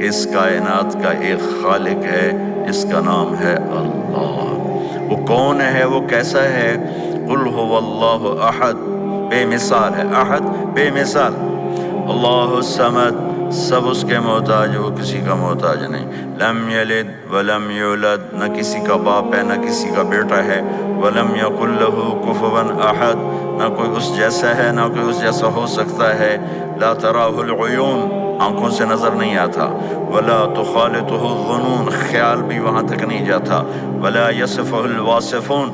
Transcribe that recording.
इस कायनात का एक खालिक है जिसका नाम है अल्लाह। वो कौन है, वो कैसा है? कुल हुवल्लाहु अहद, बेमिसाल है। अहद बेमिसाल, अल्लाहु समद, सब उसके मोहताज, वो किसी का मोहताज नहीं। लम यलिद वलम यूलद, न किसी का बाप है न किसी का बेटा है। वलम यकुल लहू कुफुवन अहद, न कोई उस जैसा है न कोई उस जैसा हो सकता है। ला तराहुल उयून, आंखों से नजर नहीं आता। वला तुखालितुहु ज़ुनून, ख्याल भी वहाँ तक नहीं जाता। वला यसिफुहुल वासिफून,